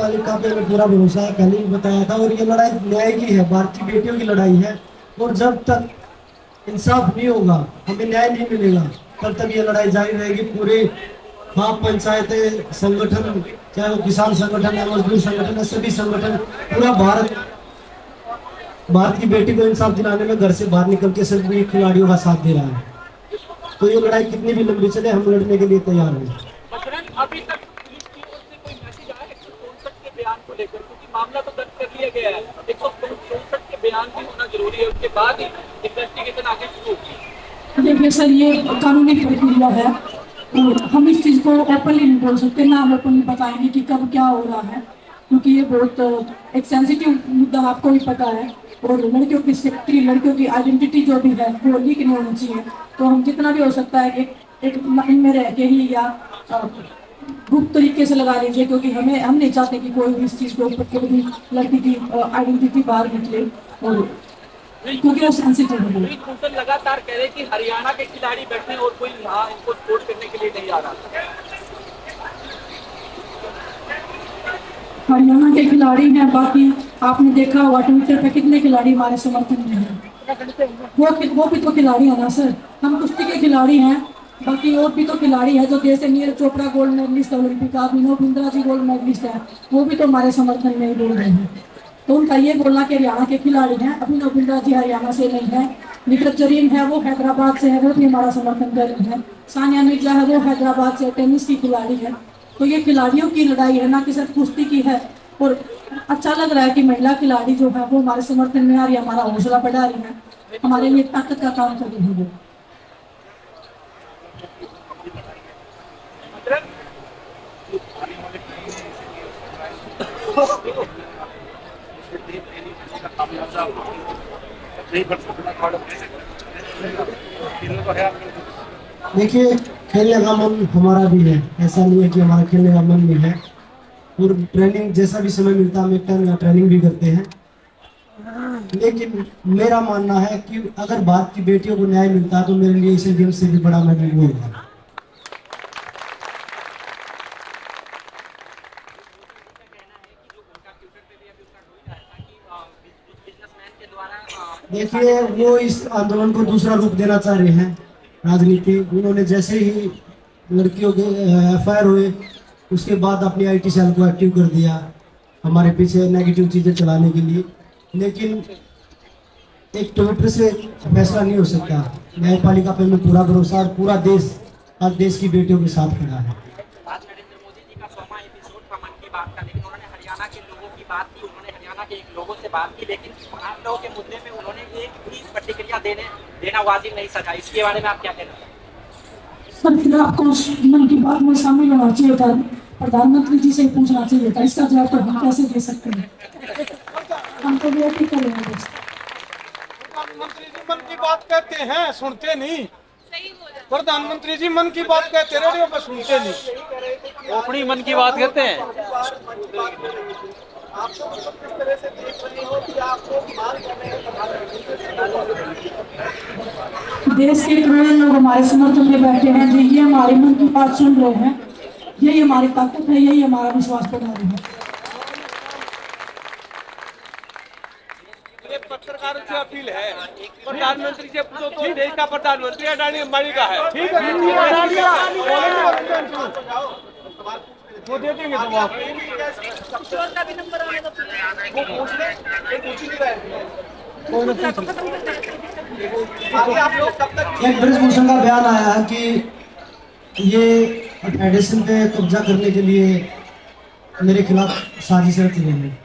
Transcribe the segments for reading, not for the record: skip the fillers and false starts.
न्यायपालिका पे हमें पूरा भरोसा है, पहले ही बताया था। और ये लड़ाई न्याय की है, भारतीय बेटियों की लड़ाई है। और जब तक इंसाफ नहीं होगा, हमें न्याय नहीं मिलेगा, तब तक ये लड़ाई जारी रहेगी। पूरे हाँ, पंचायतें, संगठन, चाहे वो किसान संगठन है, मजदूर संगठन है, सभी संगठन, पूरा भारत की बेटी को इंसाफ दिलाने में घर से बाहर निकल के सभी खिलाड़ियों का साथ दे रहा है। तो ये लड़ाई कितनी भी लंबी चले, हम लड़ने के लिए तैयार हैं। अभी तक पुलिस की ओर से कोई मैसेज आया 164 के बयान को लेकर, क्योंकि मामला तो दर्ज कर लिया गया है, 164 के बयान भी होना जरूरी है, उसके बाद ही इन्वेस्टिगेशन आगे शुरू होगी। देखिए सर, ये कानूनी प्रक्रिया है, तो हम इस चीज़ को ओपनली नहीं बोल सकते, ना हम ओपनली बताएंगे कि कब क्या हो रहा है, क्योंकि ये बहुत एक सेंसिटिव मुद्दा आपको भी पता है। और लड़कियों की सेफ्टी, लड़कियों की आइडेंटिटी जो भी है वो लीक नहीं होनी चाहिए। तो हम जितना भी हो सकता है एक लाइन में रह के ही या गुप्त तरीके से लगा लीजिए, क्योंकि हम नहीं चाहते कि कोई भी इस चीज़ को ऊपर कोई भी लड़की की आइडेंटिटी बाहर निकले, और क्योंकि वो सेंसिटिव है। भूषण लगातार कह रहे कि हरियाणा के खिलाड़ी बैठे और कोई यहाँ इनको सपोर्ट करने के लिए नहीं आ रहा। हरियाणा के खिलाड़ी हैं, बाकी आपने देखा हुआ ट्विटर पे कितने खिलाड़ी हमारे समर्थन में हैं। वो भी तो खिलाड़ी है ना सर, हम कुश्ती के खिलाड़ी हैं, बाकी और भी तो खिलाड़ी है जो जैसे Neeraj Chopra gold medalist Olympic का, अभिनव बिंद्रा जी गोल्ड मेडलिस्ट है, वो भी तो हमारे समर्थन में ही बोल रहे हैं। तो उनका ये बोलना कि हरियाणा के खिलाड़ी हैं, अभिनव बिंद्रा जी हरियाणा से नहीं है, निखत जरीन है वो हैदराबाद से है, वो भी हमारा समर्थन कर रहे हैं, सानिया मिर्जा है वो हैदराबाद से टेनिस की खिलाड़ी है। तो ये खिलाड़ियों की लड़ाई है, ना कि सिर्फ कुश्ती की है। और अच्छा लग रहा है कि महिला खिलाड़ी जो है वो हमारे समर्थन में आ रही है, हमारा हौसला बढ़ा रही है, हमारे लिए ताकत का काम कर रही है वो। देखिए, खेलने का मन हमारा भी है, ऐसा नहीं है कि हमारा खेलने का मन नहीं है। और ट्रेनिंग जैसा भी समय मिलता है हम एक टाइम ट्रेनिंग भी करते हैं। लेकिन मेरा मानना है कि अगर भारत की बेटियों को न्याय मिलता है तो मेरे लिए एशियन गेम्स से भी बड़ा मेडल होगा। देखिए, वो इस आंदोलन को दूसरा रूप देना चाह रहे हैं, राजनीति। उन्होंने जैसे ही लड़कियों के एफआईआर हुए उसके बाद अपनी आईटी सेल को एक्टिव कर दिया, हमारे पीछे नेगेटिव चीजें चलाने के लिए। लेकिन एक ट्विटर से फैसला नहीं हो सकता। न्यायपालिका पे हमें पूरा भरोसा, और पूरा देश हर देश की बेटियों के साथ खड़ा है। आज नरेंद्र मोदी जी का 100वां एपिसोड था मन की बात का, लेकिन उन्होंने हरियाणा के लोगों की बात की, उन्होंने हरियाणा के लोगों से बात की, लेकिन आप लोगों के मुद्दे में उन्होंने एक भी प्रतिक्रिया देना वाजिब नहीं समझा। इसके बारे में आप क्या कहना चाहते हैं? सर, फिर आपको उस मन की बात में शामिल होना चाहिए था, प्रधानमंत्री जी से ही पूछना चाहिए था। इसका जवाब तो हम कैसे दे सकते हैं, हम तो वेट ही करेंगे बस। प्रधानमंत्री जी मन की बात कहते हैं, सुनते नहीं। प्रधानमंत्री जी मन की बात कहते रेडियो पर, सुनते नहीं। अपनी मन की बात कहते हैं। देश के करोड़ों लोग हमारे समर्थन में बैठे हैं, जो ये हमारे मन की बात सुन रहे हैं, यही हमारी ताकत है, यही हमारा विश्वास बढ़ा रही है। पत्रकारों से अपील है, प्रधानमंत्री से पूछो तो देश का प्रधानमंत्री अडानी अंबानी का है। ठीक है, वो दे देंगे जवाब। एक ब्रिजभूषण का बयान आया है कि ये फेडरेशन पे कब्जा करने के लिए मेरे खिलाफ साजिश रच रहे हैं।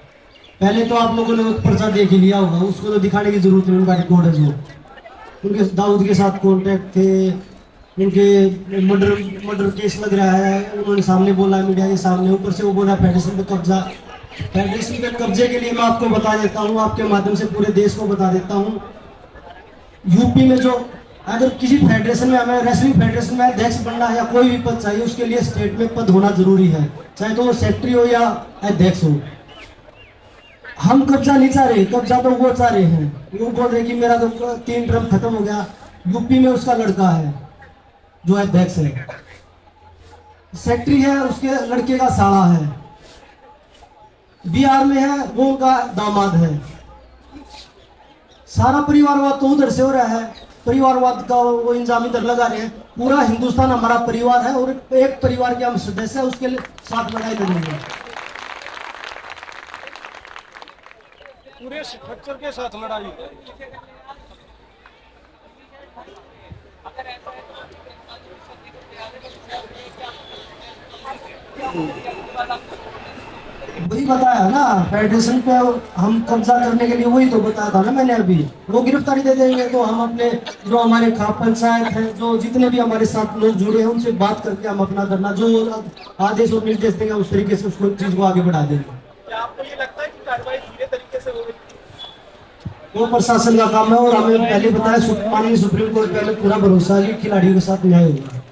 पहले तो आप लोगों ने पर्चा देख ही लिया होगा, उसको तो दिखाने की जरूरत नहीं, उनका रिकॉर्ड है जो उनके दाऊद के साथ कॉन्टैक्ट थे, उनके मर्डर केस लग रहा है, उन्होंने सामने बोला मीडिया के सामने, ऊपर से वो बोला फेडरेशन पे कब्जा। फेडरेशन पे कब्जे के लिए मैं आपको बता देता हूँ, आपके माध्यम से पूरे देश को बता देता हूँ। यूपी में जो अगर किसी फेडरेशन में हमें रेसलिंग फेडरेशन में अध्यक्ष बनना है या कोई भी पद चाहिए, उसके लिए स्टेट में पद होना जरूरी है, चाहे तो वो सेक्रेटरी हो या अध्यक्ष हो। हम कब्जा नहीं चाह रहे, कब्जा तो वो चाह रहे हैं। वो बोल रहे कि मेरा तो 3 टर्म खत्म हो गया। यूपी में उसका लड़का है जो अध्यक्ष है, सेक्रेटरी है, उसके लड़के का साला है। बिहार में है वो उनका दामाद है। सारा परिवारवाद तो उधर से हो रहा है, परिवारवाद का वो इंजाम इधर लगा रहे हैं। पूरा हिंदुस्तान हमारा परिवार है और एक परिवार के हम सदस्य है, उसके साथ लड़ाई लड़ेंगे। पूरे स्ट्रक्चर के साथ लड़ाई। वही बताया ना, फेडरेशन पे हम कब्जा करने के लिए, वही तो बताया था ना मैंने अभी। वो गिरफ्तारी दे देंगे तो हम अपने जो हमारे खाप पंचायत है, जो जितने भी हमारे साथ लोग जुड़े हैं, उनसे बात करके हम अपना धरना जो आदेश और निर्देश देंगे उस तरीके से उसको चीज को आगे बढ़ा देंगे। क्या आपको ये लगता है कि कार्रवाई धीरे तरीके से हो रही है? वो प्रशासन का काम है और हमें पहले बताया माननीय सुप्रीम कोर्ट पे हमें पूरा भरोसा है कि खिलाड़ियों के साथ न्याय होगा।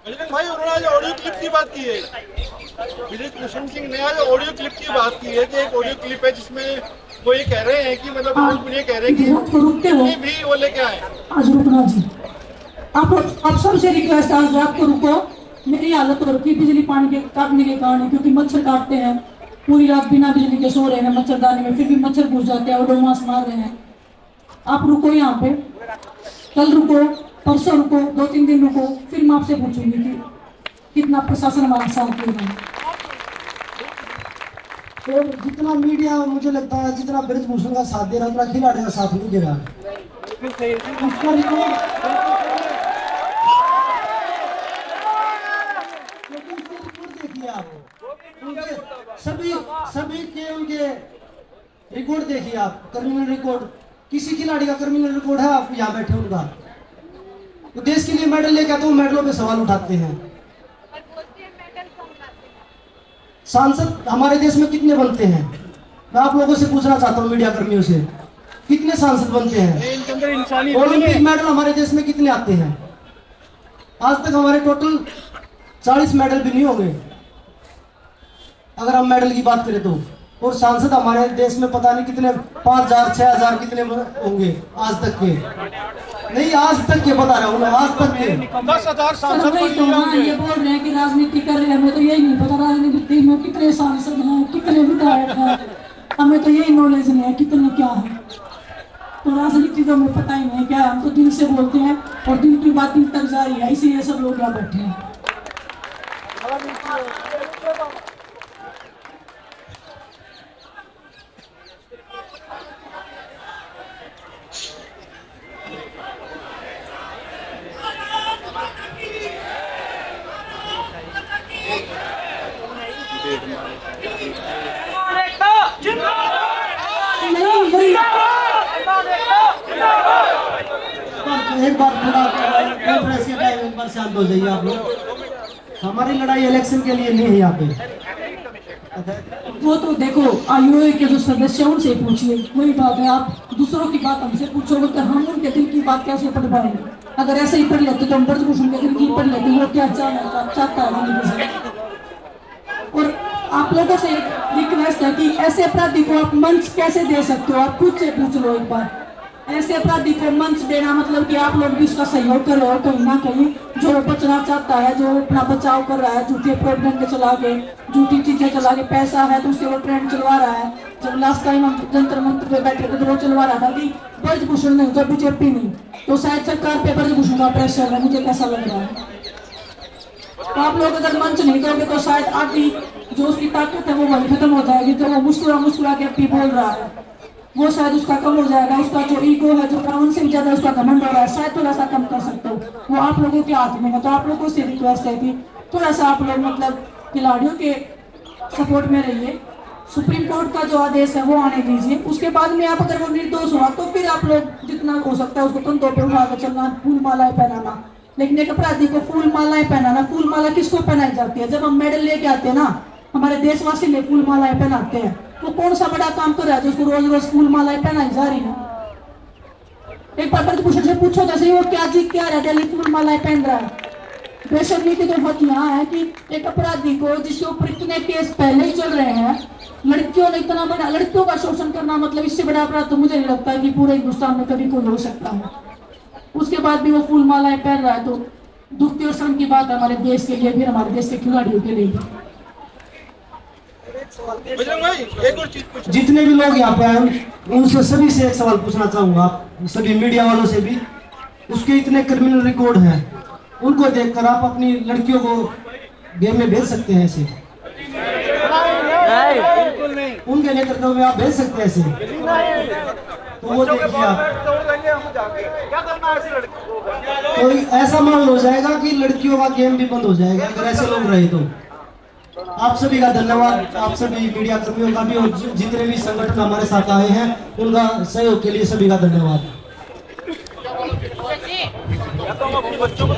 बजरंग भाई, उन्होंने आज ऑडियो क्लिप की बात की है, विजय कृष्ण सिंह ने आज ऑडियो क्लिप की बात की है कि एक ऑडियो क्लिप है जिसमें वो ये कह रहे हैं कि मतलब ये कह रहे हैं कि रुकते हो भी वो लेके आए। आज रुकना जी, आप सबसे रिक्वेस्ट, आज रात को रुको। मेरी हालत हो रखी बिजली पानी के काटने के कारण, क्योंकि मच्छर काटते हैं। पूरी रात बिना बिजली के सो रहे हैं मच्छरदानी में, फिर भी मच्छर घुस जाते हैं और डोमास मार रहे हैं। आप रुको यहाँ पे, कल रुको, परसों रुको, 2-3 दिन रुको, फिर मैं आपसे पूछूंगी कि कितना प्रशासन हमारा साथ देगा। तो जितना मीडिया, मुझे लगता है जितना ब्रजभूषण का साथ दे रहा है उतना खिलाड़ी का साथ नहीं दे रहा। उसका रिकॉर्ड देखिए आप, उनके सभी के उनके रिकॉर्ड देखिए आप, क्रिमिनल रिकॉर्ड। किसी खिलाड़ी का क्रिमिनल रिकॉर्ड है आप यहाँ बैठे उनका? तो देश के लिए मेडल लेके आते हैं, मेडलों पे सवाल उठाते हैं। सांसद हमारे देश में कितने बनते हैं? मैं आप लोगों से पूछना चाहता हूँ, मीडिया कर्मियों से, कितने सांसद बनते हैं? ओलंपिक मेडल हमारे देश में कितने आते हैं? आज तक हमारे टोटल 40 मेडल भी नहीं होंगे अगर हम मेडल की बात करें तो। और सांसद हमारे देश में पता नहीं कितने, 5000 6000 कितने होंगे आज तक के? नहीं, आज तक के बता रहा हूँ मैं, आज तक के 10,000 सांसद ये बोल रहे हैं कि राजनीति कर रहे हैं, हमें तो यही नहीं पता राजनीति में कितने सांसद हैं, कितने विधायक हैं। हमें तो यही नॉलेज नहीं है कितने क्या है। तो राजनीति तो हमें पता ही नहीं क्या है। हम तो दिल से बोलते हैं और दिल की बात दिल तक जा रही है, इसीलिए सब लोग यहाँ बैठे हैं। एक बार थोड़ा प्रेस के टाइम एक बार शांत हो जाइए आप लोग। हमारी लड़ाई इलेक्शन के लिए नहीं है यहाँ पे। वो तो देखो आईओए के जो सदस्य हैं उनसे पूछिए, वही बात है। आप दूसरों की बात हमसे पूछोगे तो हम उनके दिल की बात कैसे पढ़ पाएंगे? अगर ऐसे ही पढ़ लेते तो हम ब्रजभूषण के दिल की पढ़ लेते, वो क्या चाहता है जिंदगी से। और आप लोगों से रिक्वेस्ट है कि ऐसे अपराधी को आप मंच कैसे दे सकते हो? आप खुद से पूछ लो एक बार। ऐसे अपराधी को मंच देना मतलब कि आप लोग भी उसका सहयोग कर रहे हो कहीं ना कहीं। जो बचना चाहता है, जो अपना बचाव कर रहा है, झूठे प्रोपेगेंडा चला के, झूठी चीजें चला के, पैसा है तो उससे वो ट्रेंड चलवा रहा है। जब लास्ट टाइम हम जंतर मंत्र पे बैठे थे तो वो चलवा रहा था कि ब्रजभूषण नहीं तो बीजेपी नहीं, तो शायद सरकार पे ब्रजभूषण का प्रेशर है, मुझे कैसा लग रहा है। तो आप लोग अगर मंच नहीं दोगे तो शायद आधी जो उसकी ताकत है वो वही खत्म हो जाएगी। जो वो मुस्कुरा के अपनी बोल रहा है वो शायद उसका कम हो जाएगा। उसका जो ईगो है, जो रावण से ज्यादा उसका घमंड हो रहा है, शायद थोड़ा सा कम कर सकते हो। वो आप लोगों के हाथ में है। तो आप लोगों से रिक्वेस्ट है कि थोड़ा सा आप लोग मतलब खिलाड़ियों के सपोर्ट में रहिए। सुप्रीम कोर्ट का जो आदेश है वो आने दीजिए। उसके बाद में आप अगर वो निर्दोष हुआ तो फिर आप लोग जितना हो सकता है उसको कंधों पे उठा कर चलना, फूल मालाएं पहनाना। लेकिन एक अपराधी को फूल मालाएं पहनाना, फूल माला किसको पहनाई जाती है? जब हम मेडल लेके आते हैं ना, हमारे देशवासी ने फूल मालाएं पहनाते हैं। तो कौन सा बड़ा काम कर रहा है जो उसको रोज रोज फूल मालाएं पहनाई जा रही है? एक बार ब्रजभूषण से पूछो जैसे वो क्या जी क्या है, डेली फूल मालाएं पहन रहा है। बेशर्मी की तो बात यहाँ है कि एक अपराधी को जिसके ऊपर इतने केस पहले ही चल रहे हैं, लड़कियों ने इतना बड़ा, लड़कियों का शोषण करना मतलब इससे बड़ा अपराध तो मुझे नहीं लगता है कि पूरे हिंदुस्तान में कभी कोई हो सकता है। उसके बाद भी वो फूल मालाएं पहन रहा है। तो दुख की और शर्म की बात है हमारे देश के लिए भी, हमारे देश के खिलाड़ियों के लिए भी। बजरंग भाई एक और चीज पूछ जितने भी लोग यहाँ पे आए उनसे सभी से एक सवाल पूछना चाहूंगा, सभी मीडिया वालों से भी। उसके इतने क्रिमिनल रिकॉर्ड हैं, उनको देखकर आप अपनी लड़कियों को गेम में भेज सकते हैं ऐसे? बिल्कुल नहीं। उनके नेतृत्व में आप भेज सकते हैं ऐसे? तो वो देखिए आप, क्या करना है ऐसी लड़की को? तो ऐसा माहौल हो जाएगा कि लड़कियों का गेम भी बंद हो जाएगा अगर ऐसे लोग रहे तो। आप सभी का धन्यवाद, आप सभी मीडिया कर्मियों का भी, और जितने भी संगठन हमारे साथ आए हैं उनका सहयोग के लिए सभी का धन्यवाद। या तो हम अपने बच्चों को